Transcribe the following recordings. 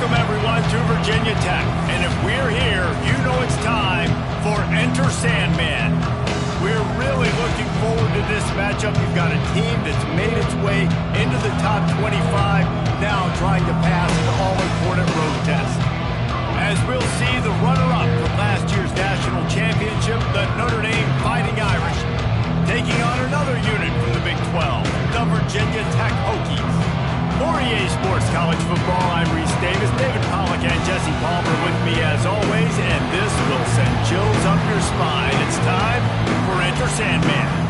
Welcome, everyone, to Virginia Tech. And if we're here, you know it's time for Enter Sandman. We're really looking forward to this matchup. You've got a team that's made its way into the top 25, now trying to pass an all-important road test. As we'll see the runner-up from last year's national championship, the Notre Dame Fighting Irish, taking on another unit from the Big 12, the Virginia Tech Hokies. For EA Sports College Football, I'm Reese Davis, David Pollack, and Jesse Palmer with me as always, and this will send chills up your spine. It's time for Enter Sandman.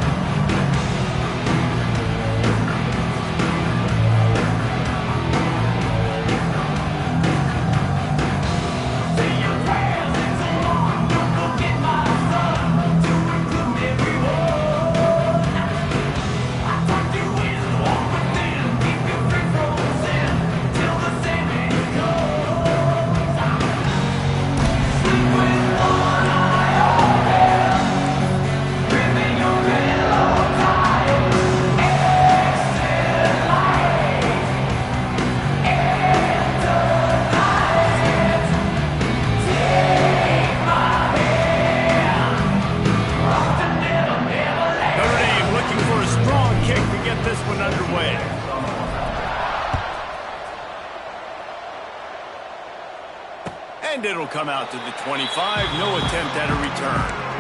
And it'll come out to the 25. No attempt at a return.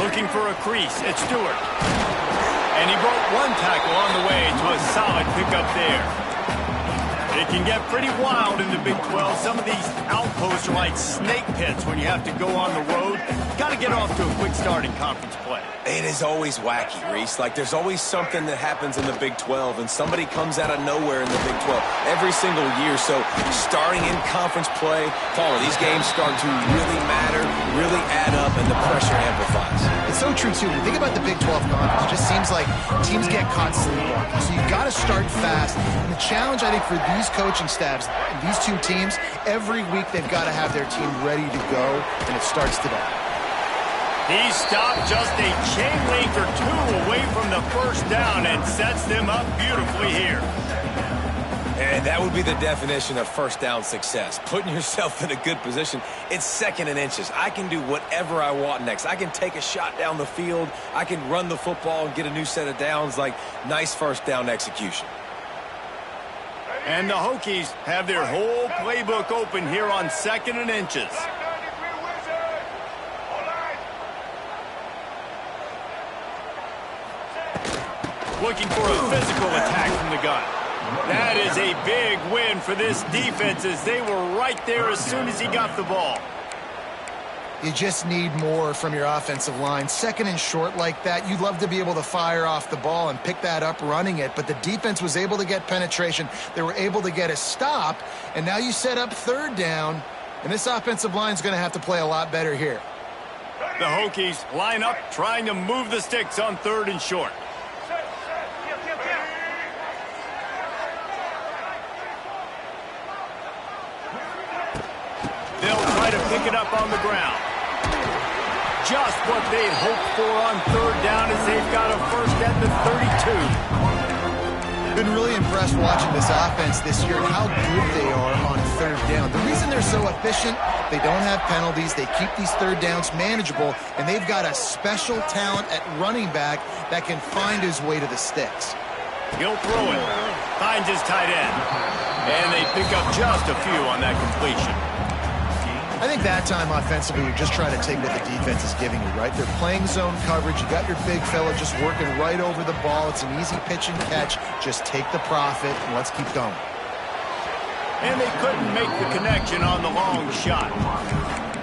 Looking for a crease. It's Stewart. And he broke one tackle on the way to a solid pickup there. It can get pretty wild in the Big 12. Some of these outposts are like snake pits when you have to go on the road. Got to get off to a quick start in conference play. It is always wacky, Reese. Like, there's always something that happens in the Big 12, and somebody comes out of nowhere in the Big 12 every single year. So, starting in conference play, Paula, these games start to really matter, really add up, and the pressure amplifies. It's so true, too. When you think about the Big 12 conference, it just seems like teams get caught sleepwalking. So, you've got to start fast. And the challenge, I think, for these coaching staffs, these two teams, every week they've got to have their team ready to go, and it starts today. He stopped just a chain link or two away from the first down and sets them up beautifully here. And that would be the definition of first down success. Putting yourself in a good position. It's 2nd and inches. I can do whatever I want next. I can take a shot down the field. I can run the football and get a new set of downs. Like, nice first down execution. And the Hokies have their whole playbook open here on 2nd and inches. Looking for a physical attack from the gun. That is a big win for this defense as they were right there as soon as he got the ball. You just need more from your offensive line. 2nd and short like that, you'd love to be able to fire off the ball and pick that up running it, but the defense was able to get penetration. They were able to get a stop, and now you set up 3rd down, and this offensive line is going to have to play a lot better here. The Hokies line up trying to move the sticks on 3rd and short. They'll try to pick it up on the ground. Just what they'd hoped for on 3rd down as they've got a first at the 32. Been really impressed watching this offense this year and how good they are on 3rd down. The reason they're so efficient, they don't have penalties, they keep these 3rd downs manageable, and they've got a special talent at running back that can find his way to the sticks. He'll throw it. Finds his tight end. And they pick up just a few on that completion. I think that time offensively, you're just trying to take what the defense is giving you, right? They're playing zone coverage. You got your big fella just working right over the ball. It's an easy pitch and catch. Just take the profit and let's keep going. And they couldn't make the connection on the long shot.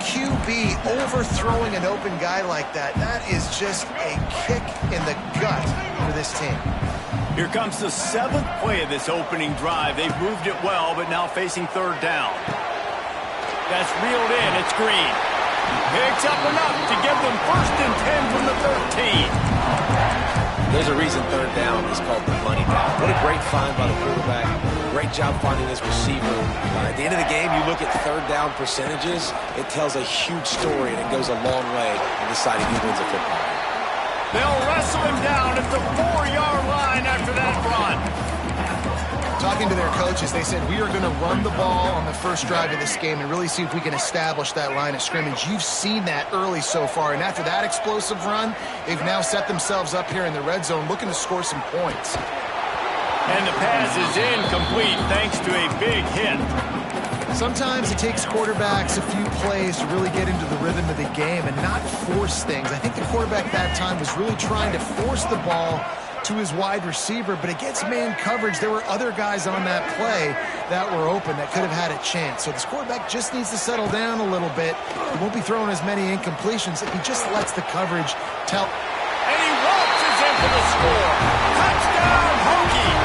QB overthrowing an open guy like that, that is just a kick in the gut for this team. Here comes the 7th play of this opening drive. They've moved it well, but now facing 3rd down. That's reeled in. It's Green. Picks up enough to give them 1st and 10 from the 13. There's a reason third down is called the money down. What a great find by the quarterback. Great job finding his receiver. At the end of the game, you look at third down percentages, it tells a huge story, and it goes a long way in deciding who wins a football game. They'll wrestle him down at the 4-yard line after that run. Talking to their coaches, they said, we are going to run the ball on the first drive of this game and really see if we can establish that line of scrimmage. You've seen that early so far, and after that explosive run, they've now set themselves up here in the red zone looking to score some points. And the pass is incomplete thanks to a big hit. Sometimes it takes quarterbacks a few plays to really get into the rhythm of the game and not force things. I think the quarterback that time was really trying to force the ball to his wide receiver, but against man coverage, there were other guys on that play that were open that could have had a chance. So this quarterback just needs to settle down a little bit. He won't be throwing as many incompletions if he just lets the coverage tell. And he waltzes in for the score. Touchdown, Hokies!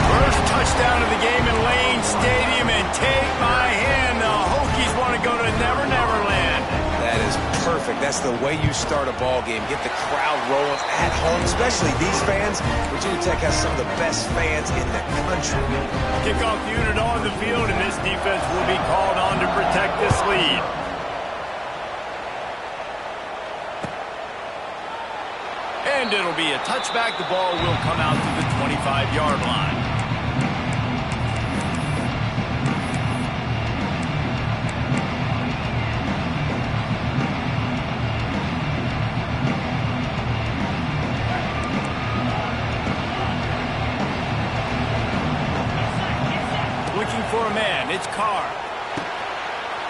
First touchdown of the game in Lane Stadium, and take my hand, the Hokies want to go to Never Never Land. That is perfect. That's the way you start a ball game. Get the crowd rolling at home, especially these fans. Virginia Tech has some of the best fans in the country. Kickoff unit on the field, and this defense will be called on to protect this lead. And it'll be a touchback. The ball will come out to the 25-yard line. For a man, it's Carr.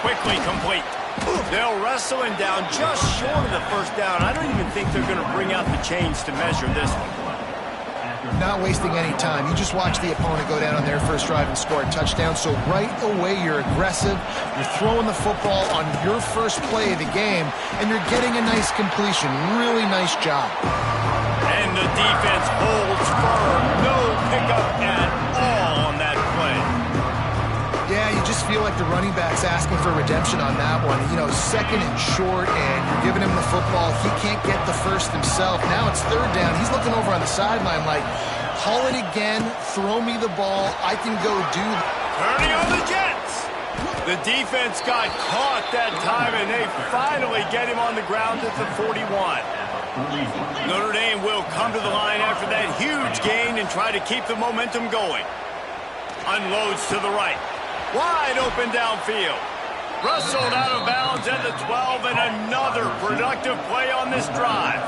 Quickly complete. They'll wrestle him down just short of the first down. I don't even think they're going to bring out the chains to measure this one. Not wasting any time. You just watch the opponent go down on their first drive and score a touchdown. So right away, you're aggressive. You're throwing the football on your first play of the game, and you're getting a nice completion. Really nice job. And the defense holds firm. No pickup at all on that play. Yeah, you just feel like the running back's asking for redemption on that one. You know, second and short, and you're giving him the football. He can't get the first himself. Now it's third down. He's looking over on the sideline like, haul it again, throw me the ball, I can go do that. Turning on the Jets. The defense got caught that time, and they finally get him on the ground at the 41. Notre Dame will come to the line after that huge gain and try to keep the momentum going. Unloads to the right. Wide open downfield. Wrestled out of bounds at the 12, and another productive play on this drive.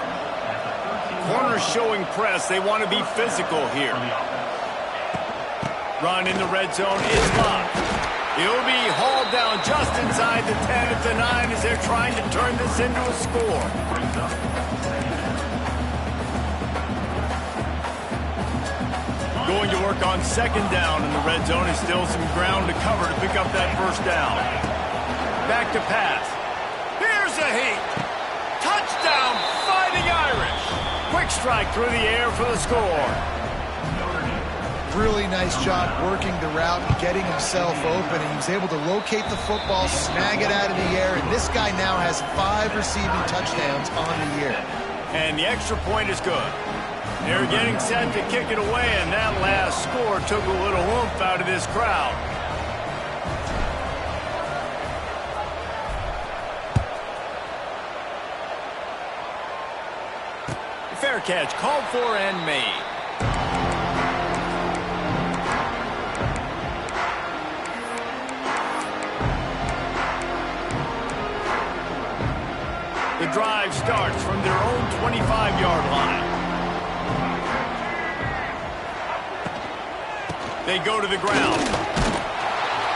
Corners showing press. They want to be physical here. Run in the red zone is blocked. He'll be hauled down just inside the 10 at the 9 as they're trying to turn this into a score. Going to work on second down in the red zone. Is still some ground to cover to pick up that first down. Back to pass. Here's a heat. Touchdown, Fighting Irish. Quick strike through the air for the score. Really nice job working the route and getting himself open. And he was able to locate the football, snag it out of the air. And this guy now has 5 receiving touchdowns on the year. And the extra point is good. They're getting set to kick it away, and that last score took a little oomph out of this crowd. Fair catch called for and made. The drive starts from their own 25-yard line. They go to the ground.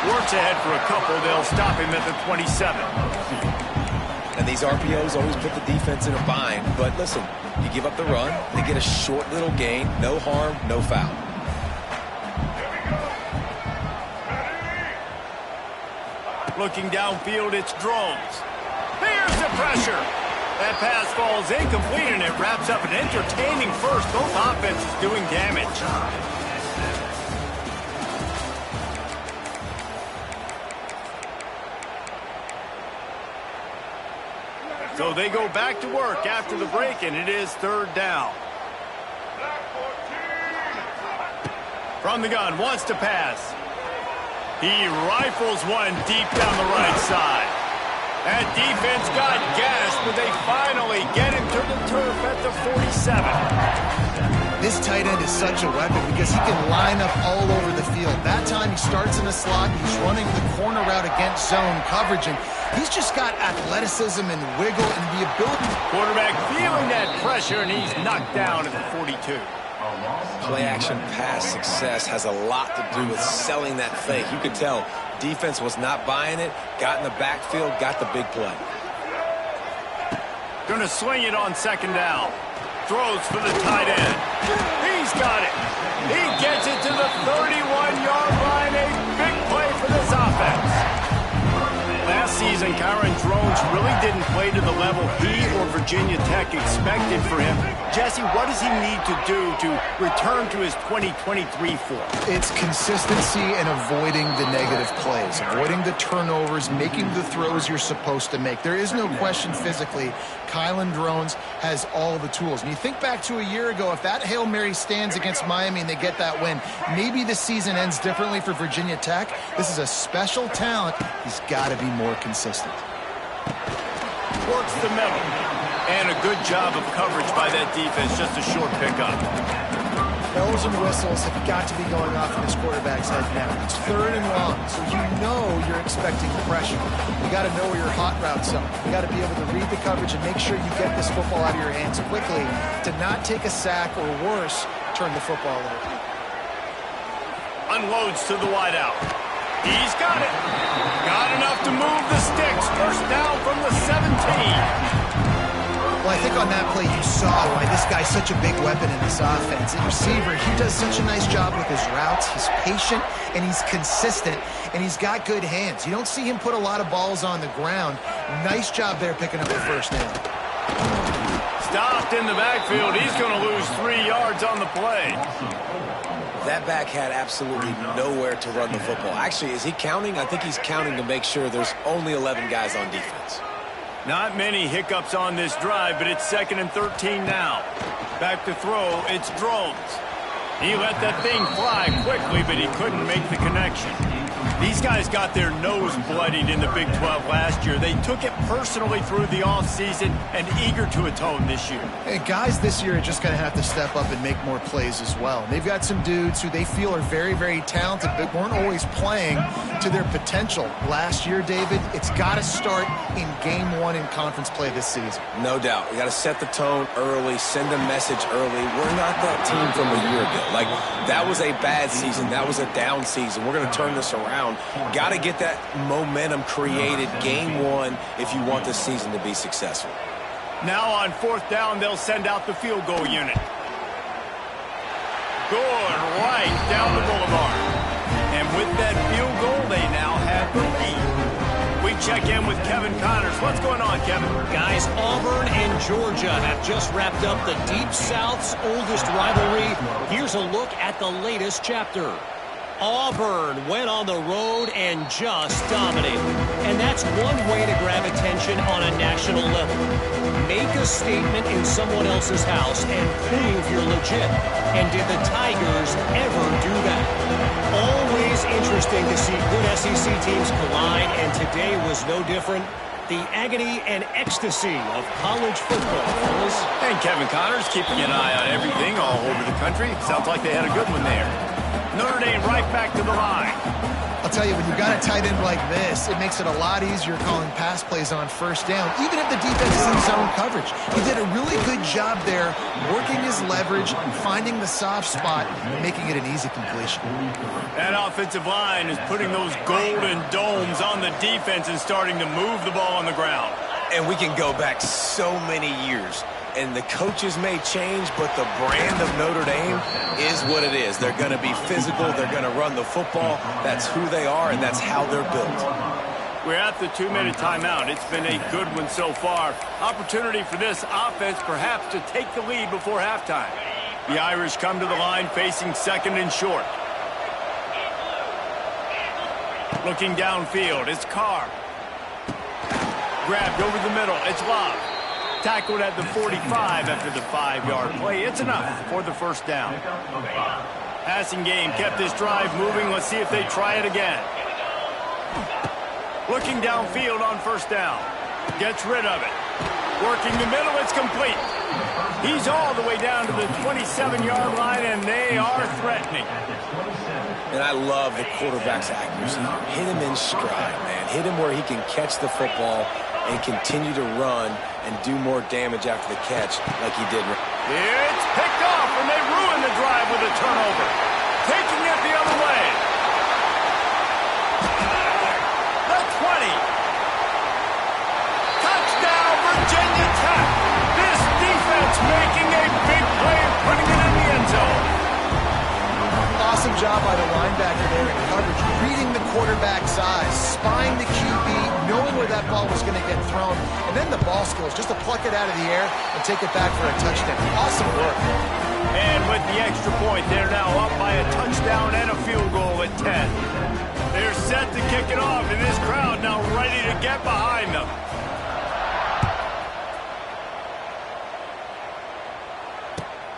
Works ahead for a couple. They'll stop him at the 27. And these RPOs always put the defense in a bind. But listen, you give up the run, they get a short little gain, no harm, no foul. Looking downfield, it's Drones. Here's the pressure. That pass falls incomplete, and it wraps up an entertaining first. Both offenses doing damage. So they go back to work after the break, and it is third down. From the gun, wants to pass. He rifles one deep down the right side. That defense got gassed, but they finally get him to the turf at the 47. This tight end is such a weapon because he can line up all over the field. That time he starts in the slot, he's running the corner route against zone coverage, and he's just got athleticism and wiggle and the ability. Quarterback feeling that pressure, and he's knocked down at the 42. Play-action pass success has a lot to do with selling that fake. You could tell defense was not buying it, got in the backfield, got the big play. Gonna swing it on second down. Throws for the tight end. He's got it. He gets it to the 31-yard line. A big play for this offense. Last season, Kyron Drones really didn't play to the level he or Virginia Tech expected for him. Jesse, what does he need to do to return to his 2023 form? It's consistency and avoiding the negative plays, avoiding the turnovers, making the throws you're supposed to make. There is no question physically, Kyron Drones has all the tools. And you think back to a year ago, if that Hail Mary stands against Miami and they get that win, maybe the season ends differently for Virginia Tech. This is a special talent. He's got to be more consistent. Works the middle. And a good job of coverage by that defense. Just a short pickup. Bells and whistles have got to be going off in this quarterback's head now. It's third and long, so you know you're expecting pressure. You got to know where your hot routes are. You got to be able to read the coverage and make sure you get this football out of your hands quickly to not take a sack or worse, turn the football over. Unloads to the wideout. He's got it. Got enough to move the sticks. First down from the 17. Well, I think on that play you saw why this guy's such a big weapon in this offense. The receiver, he does such a nice job with his routes. He's patient, and he's consistent, and he's got good hands. You don't see him put a lot of balls on the ground. Nice job there picking up the first down. Stopped in the backfield. He's going to lose 3 yards on the play. That back had absolutely nowhere to run the football. Actually, is he counting? I think he's counting to make sure there's only 11 guys on defense. Not many hiccups on this drive, but it's 2nd and 13 now. Back to throw, it's Drones. He let that thing fly quickly, but he couldn't make the connection. These guys got their nose bloodied in the Big 12 last year. They took it personally through the offseason and eager to atone this year. Hey, guys this year are just going to have to step up and make more plays as well. They've got some dudes who they feel are very, very talented, but weren't always playing to their potential. Last year, David, it's got to start in game 1 in conference play this season. No doubt. We got to set the tone early, send a message early. We're not that team from a year ago. Like, that was a bad season. That was a down season. We're going to turn this around. Got to get that momentum created game 1 if you want this season to be successful. Now on 4th down, they'll send out the field goal unit. Good right down the boulevard. And with that field goal, they now have the lead. We check in with Kevin Connors. What's going on, Kevin? Guys, Auburn and Georgia have just wrapped up the Deep South's oldest rivalry. Here's a look at the latest chapter. Auburn went on the road and just dominated. And that's one way to grab attention on a national level. Make a statement in someone else's house and prove you're legit. And did the Tigers ever do that? Always interesting to see good SEC teams collide, and today was no different. The agony and ecstasy of college football, fellas. And Kevin Connors keeping an eye on everything all over the country. Sounds like they had a good one there. Notre Dame right back to the line. I'll tell you, when you've got a tight end like this, it makes it a lot easier calling pass plays on 1st down, even if the defense is in zone coverage. He did a really good job there, working his leverage, finding the soft spot, and making it an easy completion. That offensive line is putting those golden domes on the defense and starting to move the ball on the ground. And we can go back so many years. And the coaches may change, but the brand of Notre Dame is what it is. They're going to be physical. They're going to run the football. That's who they are, and that's how they're built. We're at the 2-minute timeout. It's been a good one so far. Opportunity for this offense perhaps to take the lead before halftime. The Irish come to the line facing 2nd and short. Looking downfield, it's Carr. Grabbed over the middle. It's Love. Tackled at the 45 after the 5-yard play. It's enough for the first down. Passing game kept this drive moving. Let's see if they try it again. Looking downfield on first down. Gets rid of it. Working the middle. It's complete. He's all the way down to the 27-yard line, and they are threatening. And I love the quarterback's accuracy. Hit him in stride, man. Hit him where he can catch the football and continue to run and do more damage after the catch like he did. It's picked off, and they ruin the drive with a turnover. Taking it the other way. The 20. Touchdown, Virginia Tech. This defense making a big play and putting it in the end zone. Awesome job by the linebacker there in coverage, reading the quarterback's eyes, spying the QB, knowing where that ball was going to get thrown, and then the ball skills just to pluck it out of the air and take it back for a touchdown. Awesome work. And with the extra point, they're now up by a touchdown and a field goal at 10. They're set to kick it off, and this crowd now ready to get behind them.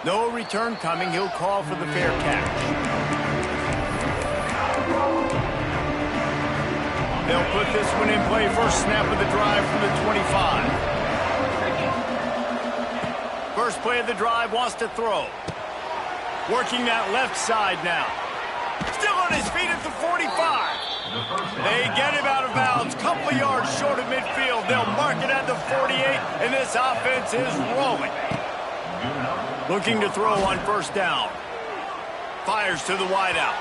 No return coming. He'll call for the fair catch. They'll put this one in play. First snap of the drive from the 25. First play of the drive, wants to throw. Working that left side now. Still on his feet at the 45. They get him out of bounds. Couple of yards short of midfield. They'll mark it at the 48, and this offense is rolling. Looking to throw on first down. Fires to the wideout.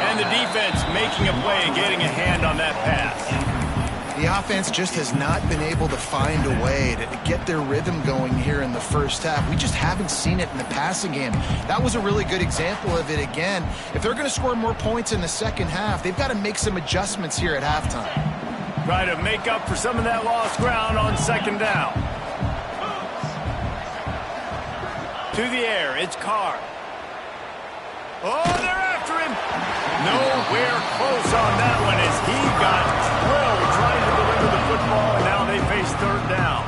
And the defense making a play and getting a hand on that pass. The offense just has not been able to find a way to get their rhythm going here in the first half. We just haven't seen it in the passing game. That was a really good example of it again. If they're going to score more points in the second half, they've got to make some adjustments here at halftime. Try to make up for some of that lost ground on second down. To the air, it's Carr. Oh, they're after him. Nowhere close on that one as he got drilled trying to deliver the football, and now they face third down.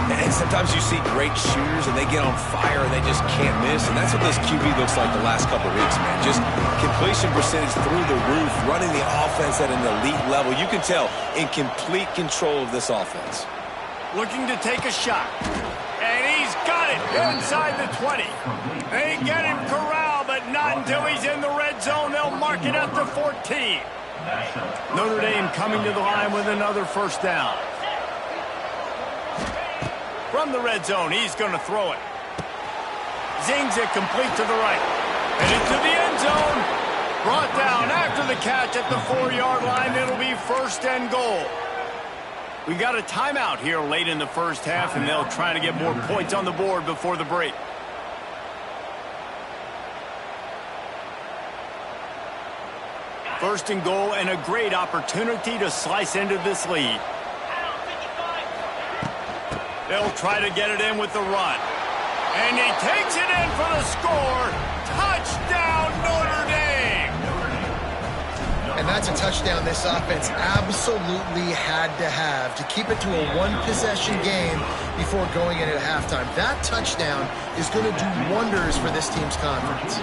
And sometimes you see great shooters, and they get on fire, and they just can't miss. And that's what this QB looks like the last couple of weeks, man. Just completion percentage through the roof, running the offense at an elite level. You can tell in complete control of this offense. Looking to take a shot. And he's got it inside the 20. They get him corralled, but not until he's in the red zone. They'll mark it at the 14. Notre Dame coming to the line with another first down. From the red zone, he's going to throw it. Zings it complete to the right. And into the end zone. Brought down after the catch at the 4-yard line. It'll be first and goal. We got a timeout here late in the first half, and they'll try to get more points on the board before the break. First and goal, and a great opportunity to slice into this lead. They'll try to get it in with the run. And he takes it in for the score. Touchdown, Notre Dame! And that's a touchdown this offense absolutely had to have to keep it to a one-possession game before going in at halftime. That touchdown is going to do wonders for this team's conference.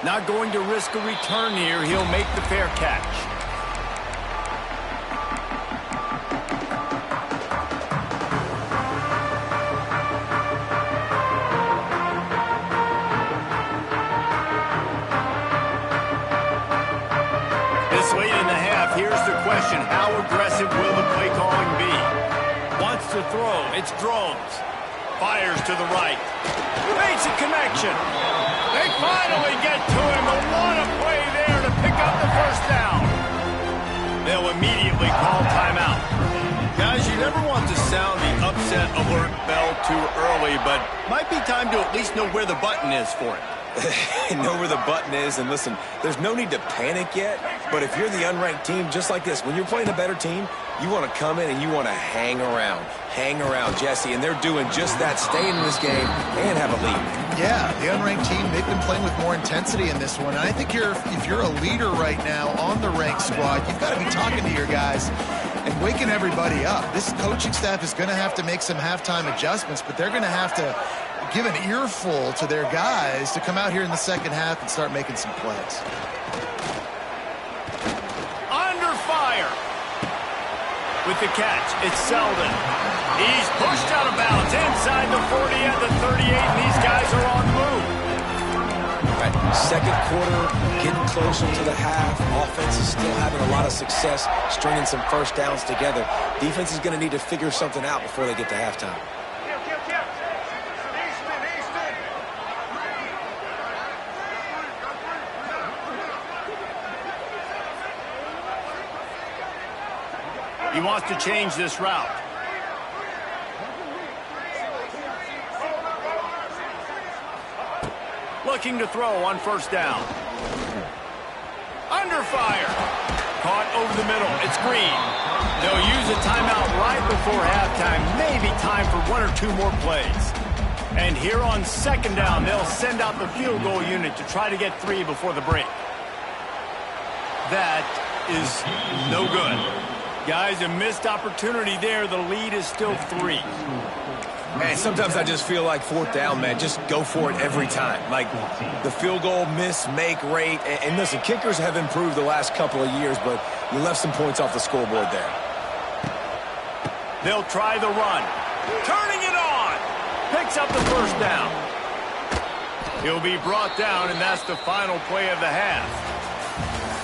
Not going to risk a return here. He'll make the fair catch. How aggressive will the play calling be? Wants to throw. It's Drones. Fires to the right. Makes a connection. They finally get to him. And what a play there to pick up the first down. They'll immediately call timeout. Guys, you never want to sound the upset alert bell too early, but might be time to at least know where the button is for it. Know where the button is, and listen, there's no need to panic yet, but if you're the unranked team, just like this, when you're playing a better team, you want to come in and you want to hang around, Jesse, and they're doing just that, staying in this game and have a lead. Yeah, the unranked team, they've been playing with more intensity in this one, and I think if you're a leader right now on the ranked squad, you've got to be talking to your guys and waking everybody up. This coaching staff is going to have to make some halftime adjustments, but they're going to have to give an earful to their guys to come out here in the second half and start making some plays. Under fire. With the catch, it's Selden. He's pushed out of bounds inside the 40 at the 38, and these guys are on the move. Right. Second quarter, getting closer to the half. Offense is still having a lot of success stringing some first downs together. Defense is going to need to figure something out before they get to halftime. He wants to change this route. Looking to throw on first down. Under fire. Caught over the middle. It's Green. They'll use a timeout right before halftime. Maybe time for one or two more plays. And here on second down, they'll send out the field goal unit to try to get 3 before the break. That is no good. Guys, a missed opportunity there. The lead is still 3. Man, sometimes I just feel like fourth down, man. Just go for it every time. Like the field goal miss-make rate. And listen, kickers have improved the last couple of years, but you left some points off the scoreboard there. They'll try the run. Turning it on. Picks up the first down. He'll be brought down, and that's the final play of the half.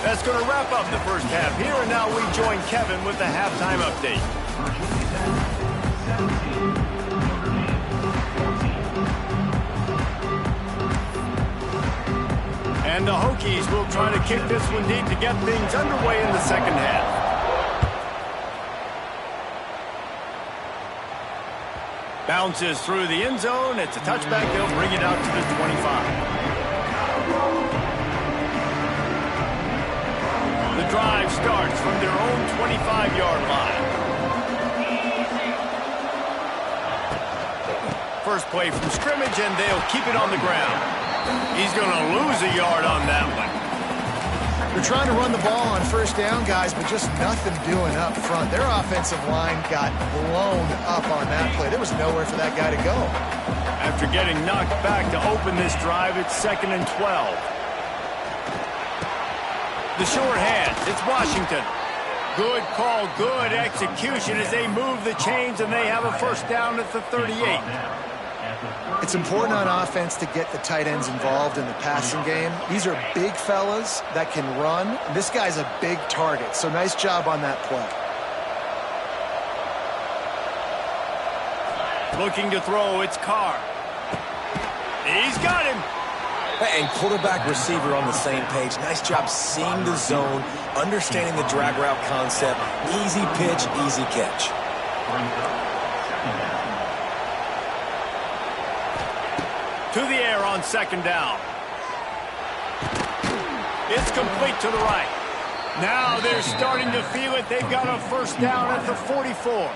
That's going to wrap up the first half here, and now we join Kevin with the halftime update. And the Hokies will try to kick this one deep to get things underway in the second half. Bounces through the end zone. It's a touchback. They'll bring it out to the 25. The drive starts from their own 25-yard line. First play from scrimmage, and they'll keep it on the ground. He's going to lose a yard on that one. They're trying to run the ball on first down, guys, but just nothing doing up front. Their offensive line got blown up on that play. There was nowhere for that guy to go. After getting knocked back to open this drive, it's 2nd and 12. The short hand, it's Washington. Good call, good execution as they move the chains, and they have a first down at the 38. It's important on offense to get the tight ends involved in the passing game. These are big fellas that can run. This guy's a big target, so nice job on that play. Looking to throw, it's Carr. He's got him. And quarterback receiver on the same page. Nice job seeing the zone, understanding the drag route concept. Easy pitch, easy catch. To the air on second down. It's complete to the right. Now they're starting to feel it. They've got a first down at the 44.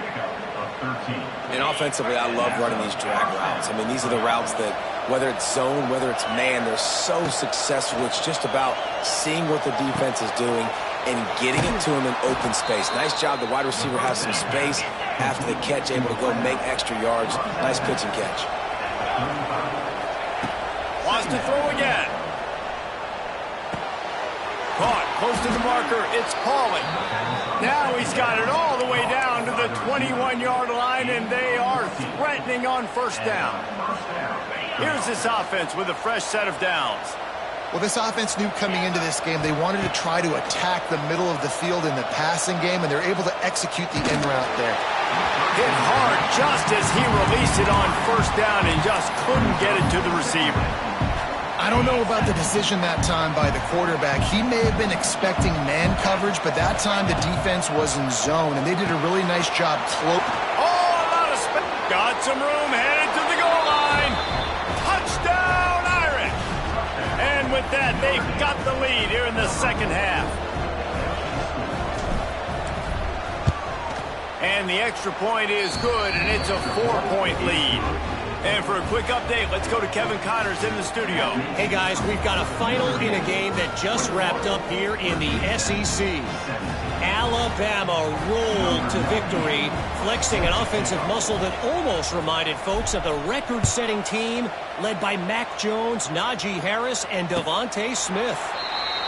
And offensively, I love running these drag routes. I mean, these are the routes that, whether it's zone, whether it's man, they're so successful. It's just about seeing what the defense is doing and getting it to him in open space. Nice job. The wide receiver has some space after the catch, able to go make extra yards. Nice pitch and catch. Wants to throw again. Caught close to the marker. It's Pauling. Now he's got it all the way down to the 21-yard line, and they are threatening on first down. Here's this offense with a fresh set of downs. Well, this offense knew coming into this game they wanted to try to attack the middle of the field in the passing game, and they're able to execute the in route there. Hit hard just as he released it on first down and just couldn't get it to the receiver. I don't know about the decision that time by the quarterback. He may have been expecting man coverage, but that time the defense was in zone, and they did a really nice job close. Oh, a lot of space. Got some room, headed to the goal line. Touchdown, Irish. lead here in the second half. And the extra point is good, and it's a 4-point lead. And for a quick update, let's go to Kevin Connors in the studio. Hey, guys, we've got a final in a game that just wrapped up here in the SEC. Alabama rolled to victory, flexing an offensive muscle that almost reminded folks of the record-setting team led by Mac Jones, Najee Harris, and Devontae Smith.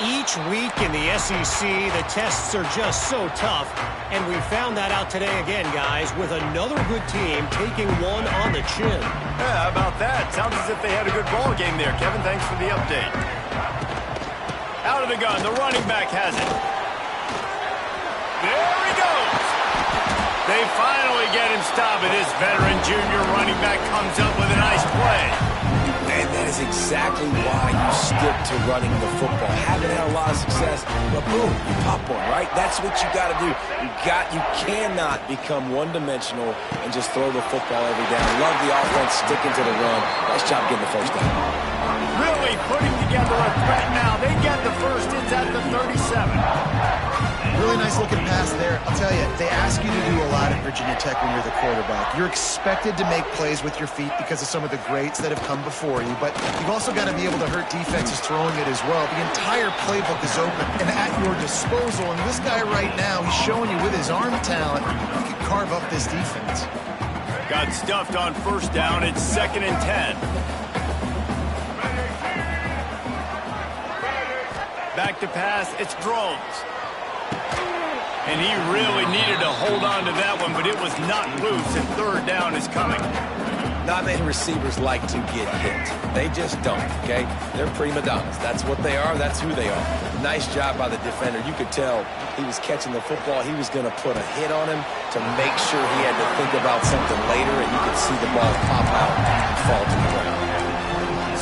Each week in the SEC, the tests are just so tough, and we found that out today again, guys, with another good team taking one on the chin. Yeah, how about that? Sounds as if they had a good ball game there. Kevin, thanks for the update. Out of the gun, the running back has it. There he goes. They finally get him stopped, and this veteran junior running back comes up with a nice play. And that is exactly why you stick to running the football. Haven't had a lot of success, but boom, you pop one, right? That's what you got to do. You cannot become one-dimensional and just throw the football every down. Love the offense, sticking to the run. Nice job getting the first down. Really putting together a threat now. They get the first. It's at the 37. Really nice looking pass there. I'll tell you, they ask you to do a lot at Virginia Tech when you're the quarterback. You're expected to make plays with your feet because of some of the greats that have come before you, but you've also got to be able to hurt defenses throwing it as well. The entire playbook is open and at your disposal, and this guy right now, he's showing you with his arm talent, he can carve up this defense. Got stuffed on first down. It's 2nd and 10. Back to pass. It's Drones. And he really needed to hold on to that one, but it was not loose, and 3rd down is coming. Not many receivers like to get hit. They just don't, okay? They're prima donnas. That's what they are. That's who they are. Nice job by the defender. You could tell he was catching the football. He was going to put a hit on him to make sure he had to think about something later, and you could see the ball pop out and fall to the ground.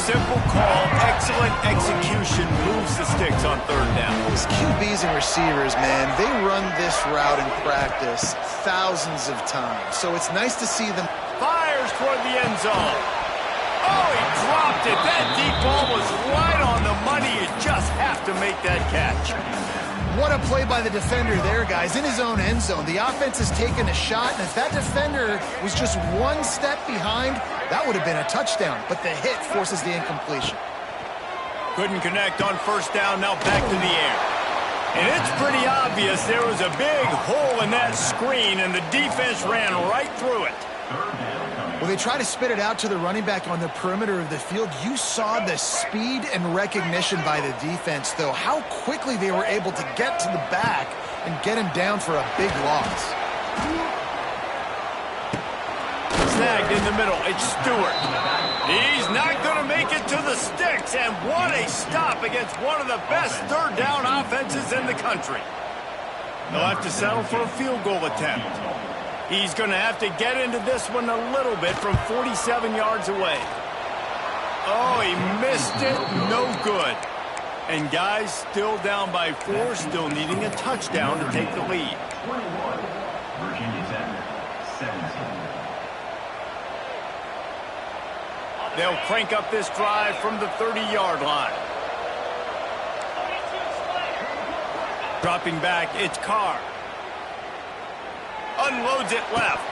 Simple call, excellent execution, moves the sticks on 3rd down. These QBs and receivers, man, they run this route in practice thousands of times, so it's nice to see them. Fires toward the end zone. Oh, he dropped it. That deep ball was right on the money. You just have to make that catch. What a play by the defender there, guys. In his own end zone, the offense has taken a shot, and if that defender was just one step behind, that would have been a touchdown, but the hit forces the incompletion. Couldn't connect on first down, now back to the air. And it's pretty obvious there was a big hole in that screen, and the defense ran right through it. Well, they try to spit it out to the running back on the perimeter of the field. You saw the speed and recognition by the defense, though, how quickly they were able to get to the back and get him down for a big loss. Snagged in the middle. It's Stewart. He's not going to make it to the sticks, and what a stop against one of the best 3rd down offenses in the country. They'll have to settle for a field goal attempt. He's going to have to get into this one a little bit from 47 yards away. Oh, he missed it. No good. And guys, still down by 4, still needing a touchdown to take the lead. Virginia Tech, 17. They'll crank up this drive from the 30-yard line. Dropping back, it's Carr. Unloads it left.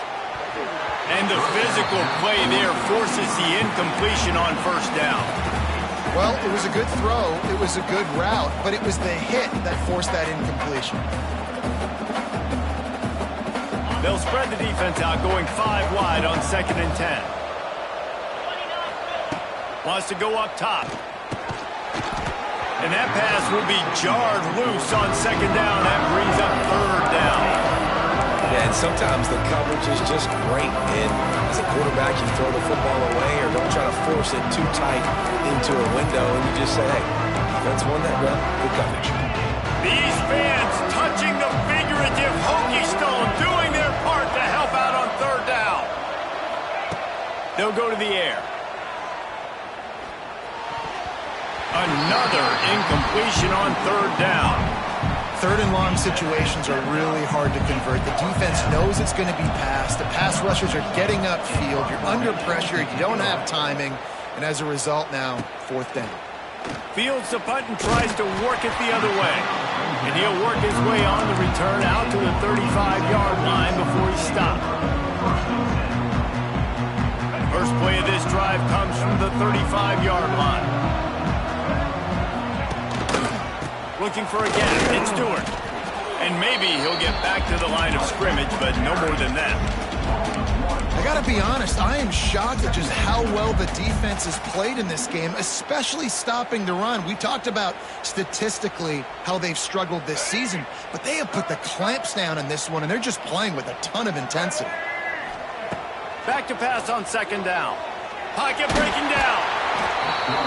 And the physical play there forces the incompletion on first down. Well, it was a good throw, it was a good route, but it was the hit that forced that incompletion. They'll spread the defense out, going 5 wide on 2nd and 10. Wants to go up top. And that pass will be jarred loose on 2nd down. That brings up 3rd down. Yeah, and sometimes the coverage is just great. And as a quarterback, you throw the football away or don't try to force it too tight into a window, and you just say, hey, defense won that run. Good coverage. These fans touching the figurative hokey stone, doing their part to help out on 3rd down. They'll go to the air. Another incompletion on 3rd down. 3rd and long situations are really hard to convert. The defense knows it's going to be passed. The pass rushers are getting upfield. You're under pressure. You don't have timing. And as a result now, 4th down. Fields the punt and tries to work it the other way. And he'll work his way on the return out to the 35-yard line before he stopped. First play of this drive comes from the 35-yard line. Looking for a gap. It's Stewart. And maybe he'll get back to the line of scrimmage, but no more than that. I gotta be honest, I am shocked at just how well the defense has played in this game, especially stopping the run. We talked about statistically how they've struggled this season, but they have put the clamps down in this one, and they're just playing with a ton of intensity. Back to pass on second down. Pocket breaking down.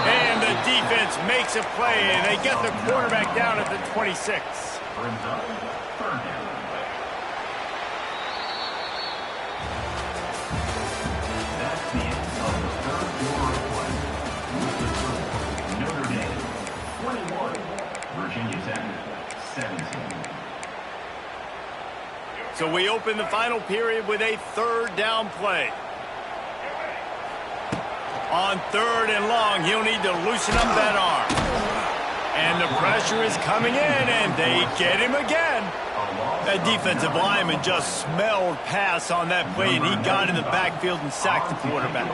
And the defense makes a play, and they get the quarterback down at the 26. Virginia Tech, 17. So we open the final period with a third down play. On third and long, he'll need to loosen up that arm. And the pressure is coming in, and they get him again. That defensive lineman just smelled pass on that play, and he got in the backfield and sacked the quarterback.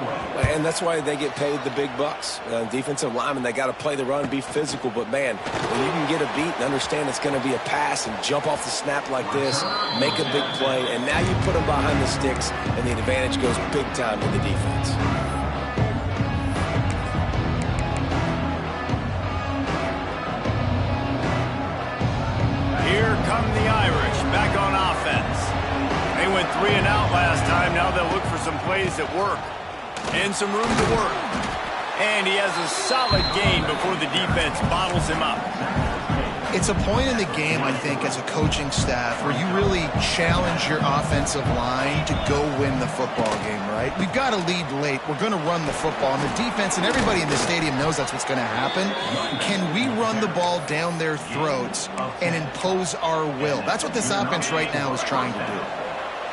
And that's why they get paid the big bucks. Defensive linemen, they got to play the run, be physical. But, man, when you can get a beat and understand it's going to be a pass and jump off the snap like this, make a big play, and now you put them behind the sticks, and the advantage goes big time to the defense. Here come the Irish back on offense. They went 3 and out last time. Now they'll look for some plays that work and some room to work. And he has a solid gain before the defense bottles him up. It's a point in the game, I think, as a coaching staff where you really challenge your offensive line to go win the football game, right? We've got to lead late. We're going to run the football. And the defense and everybody in the stadium knows that's what's going to happen. Can we run the ball down their throats and impose our will? That's what this offense right now is trying to do.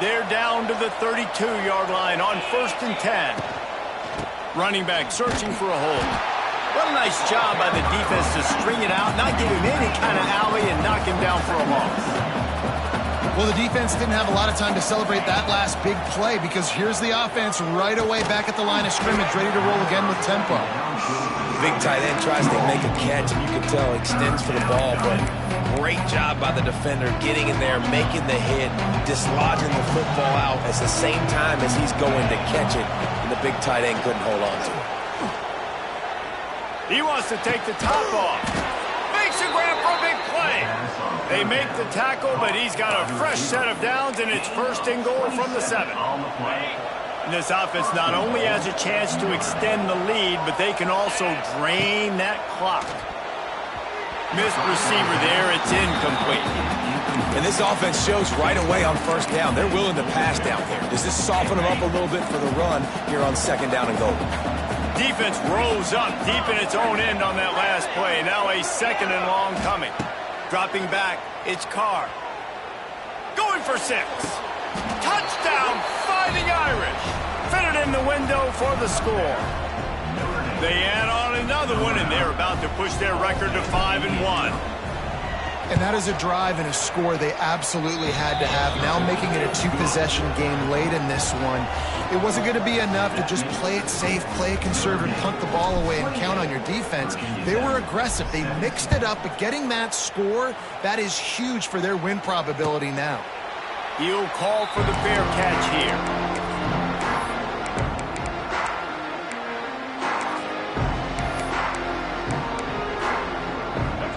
They're down to the 32-yard line on 1st and 10. Running back searching for a hole. What a nice job by the defense to string it out, not give him any kind of alley, and knock him down for a loss. Well, the defense didn't have a lot of time to celebrate that last big play because here's the offense right away back at the line of scrimmage, ready to roll again with tempo. Big tight end tries to make a catch, and you can tell extends for the ball, but great job by the defender getting in there, making the hit, dislodging the football out at the same time as he's going to catch it, and the big tight end couldn't hold on to it. He wants to take the top off. Makes a grab for a big play. They make the tackle, but he's got a fresh set of downs, and it's 1st and goal from the 7. And this offense not only has a chance to extend the lead, but they can also drain that clock. Missed receiver there. It's incomplete. And this offense shows right away on 1st down. They're willing to pass down here. Does this soften them up a little bit for the run here on 2nd down and goal? Defense rose up deep in its own end on that last play. Now a 2nd and long coming. Dropping back, it's Carr. Going for 6. Touchdown, Fighting Irish. Fitted in the window for the score. They add on another one, and they're about to push their record to 5-1. And that is a drive and a score they absolutely had to have. Now making it a 2-possession game late in this one. It wasn't going to be enough to just play it safe, play it conservative, punt the ball away, and count on your defense. They were aggressive. They mixed it up, but getting that score, that is huge for their win probability now. He'll call for the fair catch here.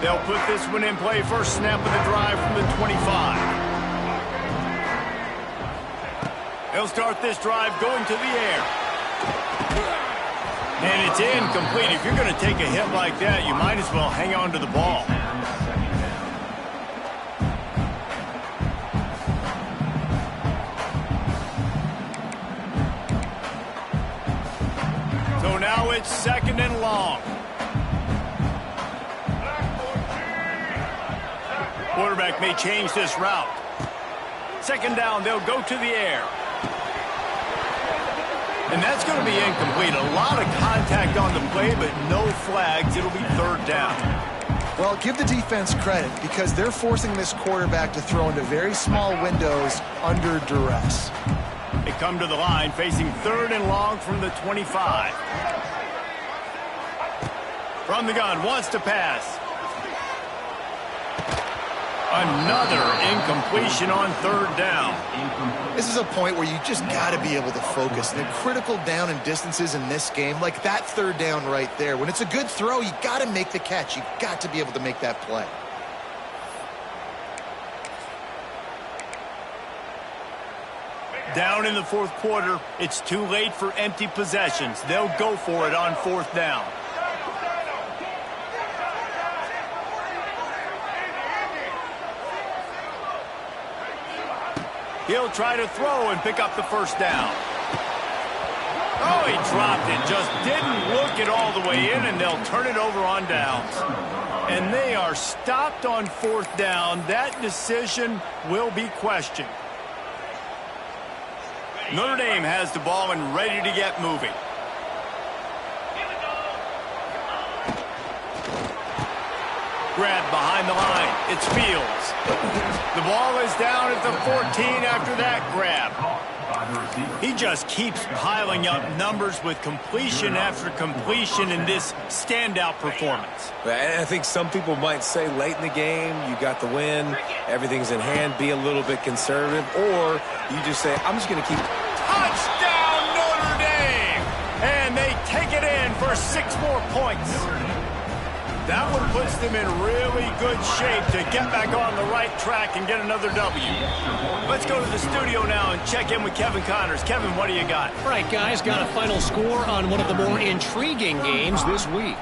They'll put this one in play. First snap of the drive from the 25. They'll start this drive going to the air. And it's incomplete. If you're going to take a hit like that, you might as well hang on to the ball. So now it's 2nd and long. Quarterback may change this route. 2nd down, they'll go to the air. And that's going to be incomplete. A lot of contact on the play, but no flags. It'll be third down. Well, give the defense credit because they're forcing this quarterback to throw into very small windows under duress. They come to the line facing third and long from the 25. From the gun, wants to pass. Another incompletion on third down. This is a point where you just got to be able to focus. The critical down and distances in this game, like that third down right there. When it's a good throw, you got to make the catch. You got to be able to make that play. Down in the fourth quarter, it's too late for empty possessions. They'll go for it on fourth down. He'll try to throw and pick up the first down. Oh, he dropped it. Just didn't look it all the way in, and they'll turn it over on downs. And they are stopped on fourth down. That decision will be questioned. Notre Dame has the ball and ready to get moving. Grab behind the line. It's Fields. The ball is down at the 14 after that grab. He just keeps piling up numbers with completion after completion in this standout performance. I think some people might say late in the game, you got the win, everything's in hand, be a little bit conservative, or you just say, I'm just going to keep... Touchdown, Notre Dame! And they take it in for 6 more points. That one puts them in really good shape to get back on the right track and get another W. Let's go to the studio now and check in with Kevin Connors. Kevin, what do you got? All right, guys, got a final score on one of the more intriguing games this week.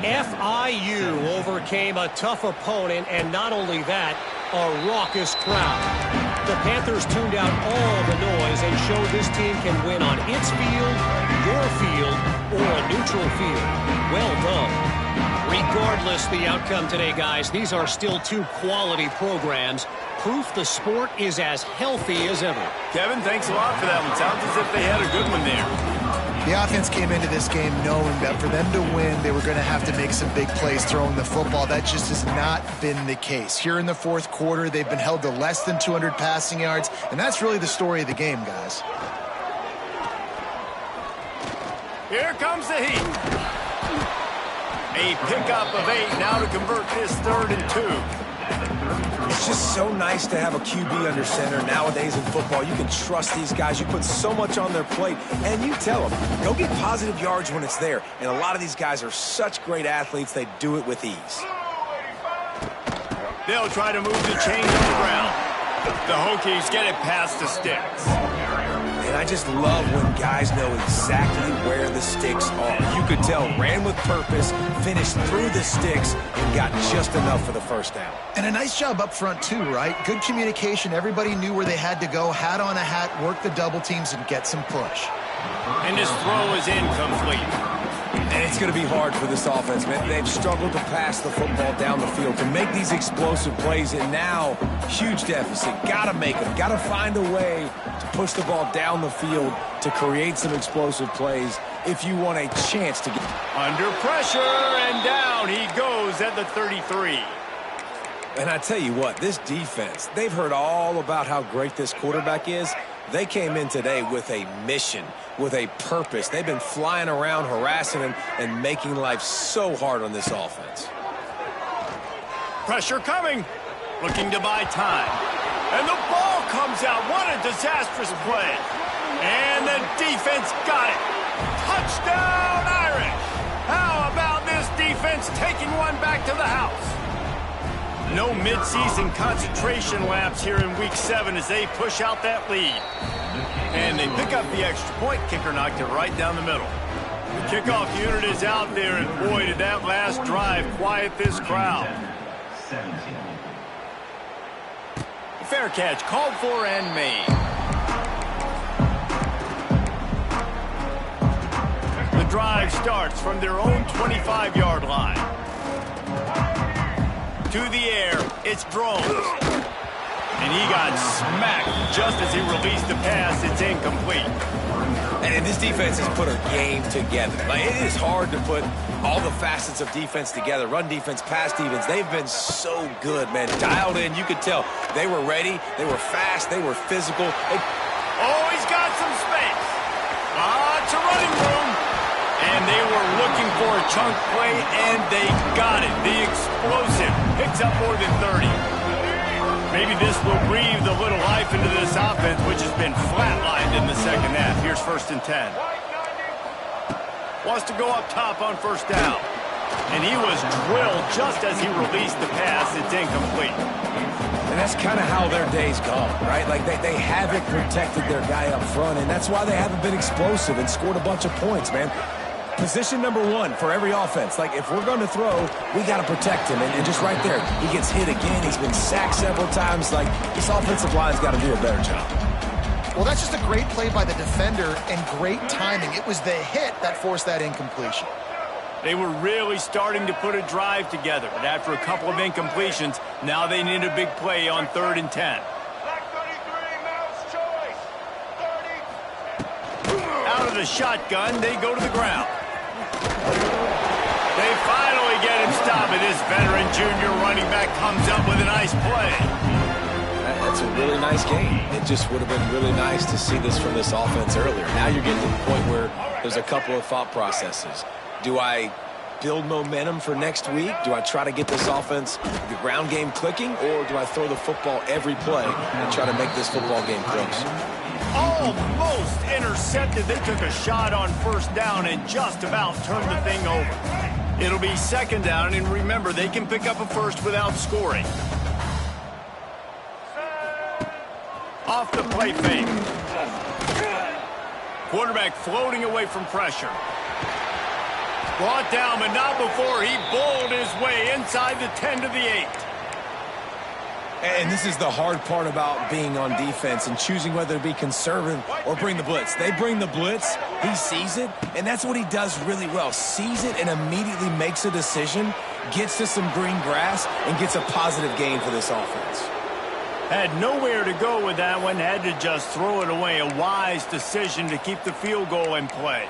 FIU overcame a tough opponent, and not only that, a raucous crowd. The Panthers tuned out all the noise and showed this team can win on its field, your field, or a neutral field. Well done. Regardless the outcome today, guys, these are still 2 quality programs. Proof the sport is as healthy as ever. Kevin, thanks a lot for that one. Sounds as if they had a good one there. The offense came into this game knowing that for them to win, they were going to have to make some big plays throwing the football. That just has not been the case. Here in the fourth quarter, they've been held to less than 200 passing yards, and that's really the story of the game, guys. Here comes the heat. A pickup of 8 now to convert this 3rd and 2. It's just so nice to have a QB under center. Nowadays in football, you can trust these guys. You put so much on their plate, and you tell them, go get positive yards when it's there. And a lot of these guys are such great athletes, they do it with ease. They'll try to move the chains on the ground. The Hokies get it past the sticks. And I just love when guys know exactly where the sticks are. You could tell, ran with purpose, finished through the sticks, and got just enough for the first down. And a nice job up front, too, right? Good communication. Everybody knew where they had to go, hat on a hat, work the double teams, and get some push. And this throw is incomplete. And it's going to be hard for this offense, man. They've struggled to pass the football down the field to make these explosive plays, and now, huge deficit. Got to make them. Got to find a way to push the ball down the field to create some explosive plays if you want a chance to get... Under pressure, and down he goes at the 33. And I tell you what, this defense, they've heard all about how great this quarterback is. They came in today with a mission, with a purpose. They've been flying around, harassing him, and making life so hard on this offense. Pressure coming. Looking to buy time. And the ball comes out. What a disastrous play. And the defense got it. Touchdown, Irish. How about this defense taking one back to the house? No midseason concentration lapse here in Week 7 as they push out that lead. And they pick up the extra point. Kicker knocked it right down the middle. The kickoff unit is out there, and boy, did that last drive quiet this crowd. 17. Fair catch called for and made. The drive starts from their own 25-yard line. To the air, it's Drones. And he got smacked just as he released the pass. It's incomplete. And this defense has put a game together. Like, it is hard to put all the facets of defense together. Run defense, pass defense. They've been so good, man. Dialed in. You could tell they were ready. They were fast. They were physical. Oh, he's got some space. It's a running room. And they were looking for a chunk play, and they got it. The explosive picks up more than 30. Maybe this will breathe a little life into this offense, which has been flatlined in the second half. Here's 1st and 10. Wants to go up top on 1st down. And he was drilled just as he released the pass. It's incomplete. And that's kind of how their day's gone, right? Like, they haven't protected their guy up front, and that's why they haven't been explosive and scored a bunch of points, man. Position number 1 for every offense. Like, if we're going to throw, we got to protect him. And just right there, he gets hit again. He's been sacked several times. Like, this offensive line's got to do a better job. Well, that's just a great play by the defender and great timing. It was the hit that forced that incompletion. They were really starting to put a drive together, but after a couple of incompletions, now they need a big play on 3rd and 10. Out of the shotgun, they go to the ground. They finally get him stopped, and this veteran junior running back comes up with a nice play. That's a really nice game. It just would have been really nice to see this from this offense earlier. Now you're getting to the point where there's a couple of thought processes. Do I build momentum for next week? Do I try to get this offense, the ground game clicking, or do I throw the football every play and try to make this football game close? Almost intercepted. They took a shot on 1st down and just about turned the thing over. It'll be 2nd down, and remember, they can pick up a first without scoring. Off the play fake. Quarterback floating away from pressure. Brought down, but not before he bowled his way inside the 10 to the 8. And this is the hard part about being on defense and choosing whether to be conservative or bring the blitz. They bring the blitz, he sees it, and that's what he does really well. Sees it and immediately makes a decision, gets to some green grass, and gets a positive gain for this offense. Had nowhere to go with that one, had to just throw it away. A wise decision to keep the field goal in play.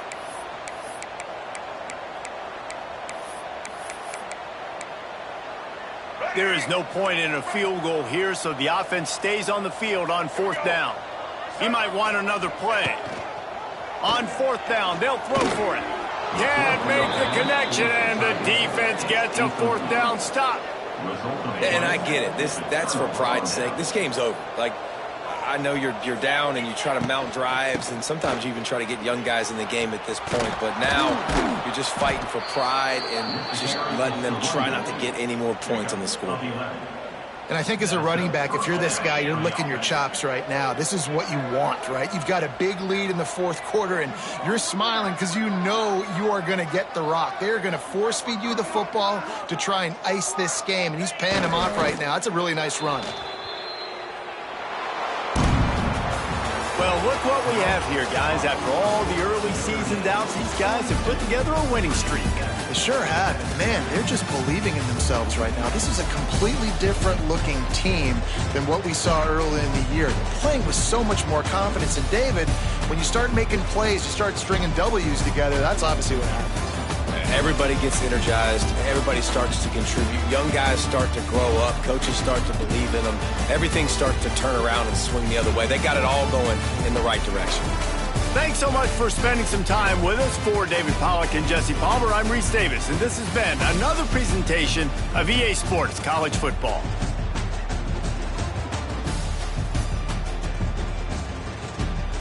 There is no point in a field goal here, so the offense stays on the field on 4th down. He might want another play. On 4th down, they'll throw for it. Can't make the connection, and the defense gets a 4th down stop. And I get it. That's for pride's sake. This game's over. Like, I know you're down and you try to mount drives, and sometimes you even try to get young guys in the game at this point. But now you're just fighting for pride and just letting them try not to get any more points on the score. And I think as a running back, if you're this guy, you're licking your chops right now. This is what you want, right? You've got a big lead in the 4th quarter, and you're smiling because you know you are going to get the rock. They're going to force feed you the football to try and ice this game, and he's paying him off right now. That's a really nice run. Well, look what we have here, guys. After all the early season doubts, these guys have put together a winning streak. They sure have. And man, they're just believing in themselves right now. This is a completely different looking team than what we saw early in the year. They're playing with so much more confidence. And David, when you start making plays, you start stringing W's together, that's obviously what happens. Everybody gets energized. Everybody starts to contribute. Young guys start to grow up. Coaches start to believe in them. Everything starts to turn around and swing the other way. They got it all going in the right direction. Thanks so much for spending some time with us. For David Pollack and Jesse Palmer, I'm Reese Davis, and this has been another presentation of EA Sports College Football.